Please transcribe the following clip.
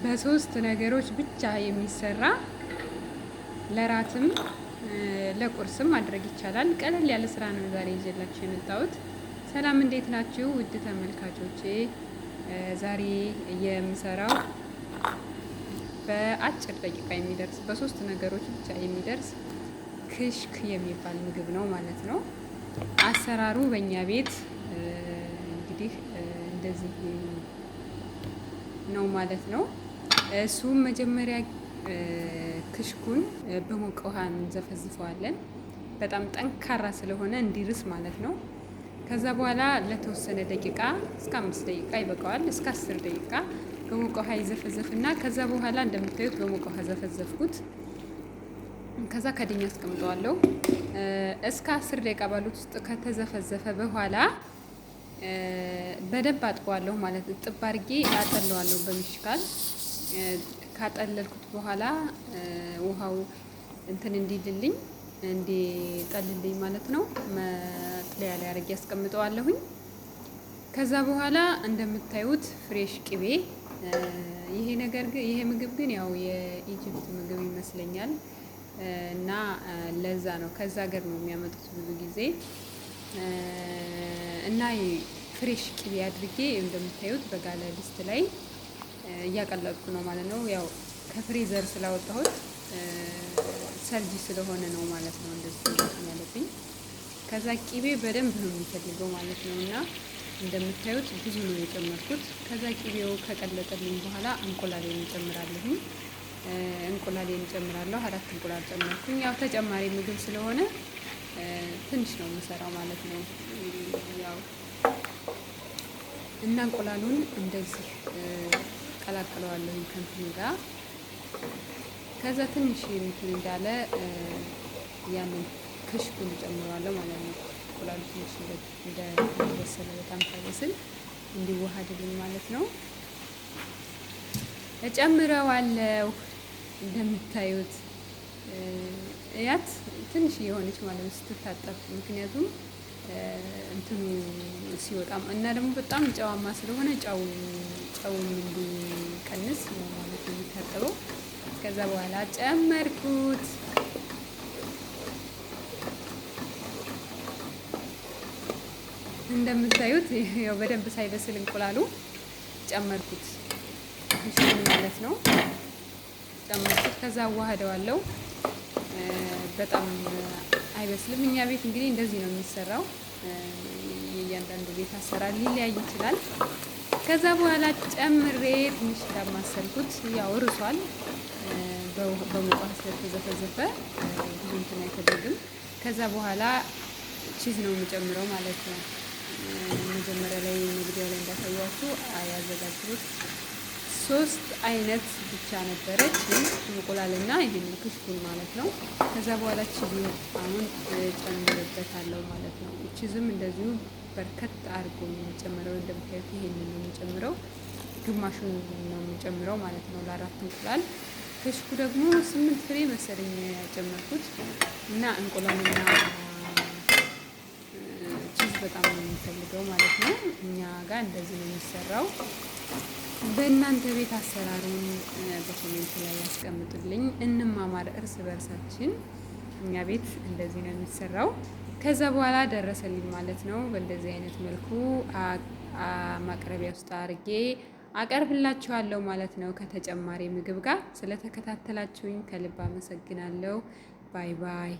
በሶስት ነገሮች ብቻ የሚሰራ ለራትም ለቁርስም ማድረግ ይቻላል። ቀለል ያለ ስራ ነው ዛሬ ይዤላችሁ የመጣሁት። ሰላም እንዴት ናችሁ ውድ ተመልካቾቼ? ዛሬ የምሰራው በአጭር ደቂቃ የሚደርስ በሶስት ነገሮች ብቻ የሚደርስ ክሽክ የሚባል ምግብ ነው ማለት ነው። አሰራሩ በእኛ ቤት እንግዲህ እንደዚህ ነው ማለት ነው። እሱም መጀመሪያ ክሽኩን በሞቀ ውሃ እንዘፈዝፈዋለን። በጣም ጠንካራ ስለሆነ እንዲርስ ማለት ነው። ከዛ በኋላ ለተወሰነ ደቂቃ እስከ 5 ደቂቃ ይበቃዋል። እስከ 10 ደቂቃ በሞቀ ውሃ ይዘፈዘፍና ከዛ በኋላ እንደምታዩት በሞቀ ውሃ ዘፈዘፍኩት። ከዛ ከድኛ አስቀምጠዋለሁ። እስከ 10 ደቂቃ ባሉት ውስጥ ከተዘፈዘፈ በኋላ በደንብ አጥበዋለሁ ማለት ነው። ጥብ አድርጌ አጠለዋለሁ በሚሽካል። ካጠለልኩት በኋላ ውሃው እንትን እንዲልልኝ እንዲጠልልኝ ማለት ነው መጥለያ ላይ አድርጌ አስቀምጠዋለሁኝ። ከዛ በኋላ እንደምታዩት ፍሬሽ ቅቤ። ይሄ ምግብ ግን ያው የኢጅፕት ምግብ ይመስለኛል እና ለዛ ነው ከዛ ሀገር ነው የሚያመጡት ብዙ ጊዜ እና ፍሬሽ ቅቤ አድርጌ እንደምታዩት በጋለ ድስት ላይ እያቀለጥኩ ነው ማለት ነው። ያው ከፍሬዘር ስላወጣሁት ሰርጂ ስለሆነ ነው ማለት ነው እንደዚህ ያለብኝ። ከዛ ቅቤ በደንብ ነው የሚፈልገው ማለት ነው እና እንደምታዩት ብዙ ነው የጨመርኩት። ከዛ ቅቤው ከቀለጠልኝ በኋላ እንቁላሌን እጨምራለሁ። እንቁላሌን እጨምራለሁ። 4 እንቁላል ጨመርኩኝ። ያው ተጨማሪ ምግብ ስለሆነ ትንሽ ነው የምሰራው ማለት ነው። ያው እና እንቁላሉን እንደዚህ ቀላቅለዋለሁ ከእንትን ጋር። ከዛ ትንሽ እንትን እንዳለ ያንን ክሽኩን እጨምረዋለሁ ማለት ነው። እንቁላሉ ትንሽ እንደበሰለ በጣም ሳይበስል እንዲዋሃድልኝ ማለት ነው እጨምረዋለሁ። እንደምታዩት ያት ትንሽ የሆነች ማለት ነው ስትታጠብ፣ ምክንያቱም እንትኑ ሲወጣም እና ደግሞ በጣም ጨዋማ ስለሆነ ጨውን እንዲቀንስ ነው ማለት ነው የሚታጠበው። ከዛ በኋላ ጨመርኩት። እንደምታዩት ያው በደንብ ሳይበስል እንቁላሉ ጨመርኩት ማለት ነው። ጨመርኩት። ከዛ አዋህደዋለሁ። በጣም አይበስልም። እኛ ቤት እንግዲህ እንደዚህ ነው የሚሰራው። የእያንዳንዱ ቤት አሰራር ሊለያይ ይችላል። ከዛ በኋላ ጨምሬ ትንሽ እንዳማሰልኩት ያው ርሷል። በሙቋ ስለተዘፈዘፈ ብዙ እንትን አይፈልግም። ከዛ በኋላ ቺዝ ነው የምጨምረው ማለት ነው። መጀመሪያ ላይ መግቢያው ላይ እንዳሳያችሁ ያዘጋጅሁት 3 አይነት ብቻ ነበረች፣ እንቁላልና ይሄን ክሽኩን ማለት ነው። ከዛ በኋላ ቺዙን አሁን ጨምርበታለሁ ማለት ነው። ቺዝም እንደዚሁ በርከት አድርጎ ነው የሚጨምረው። እንደምታዩት ይሄንን ነው የሚጨምረው፣ ግማሹን ነው የሚጨምረው ማለት ነው ለ4 እንቁላል። ክሽኩ ደግሞ 8 ፍሬ መሰለኝ ያጨመርኩት እና እንቁላልና ቺዝ በጣም ነው የሚፈልገው ማለት ነው። እኛ ጋር እንደዚህ ነው የሚሰራው። በእናንተ ቤት አሰራሩን በኮሜንት ላይ ያስቀምጡልኝ፣ እንማማር እርስ በርሳችን። እኛ ቤት እንደዚህ ነው የሚሰራው። ከዛ በኋላ ደረሰልኝ ማለት ነው። በእንደዚህ አይነት መልኩ ማቅረቢያ ውስጥ አድርጌ አቀርብላችኋለሁ ማለት ነው ከተጨማሪ ምግብ ጋር። ስለተከታተላችሁኝ ከልብ አመሰግናለሁ። ባይ ባይ።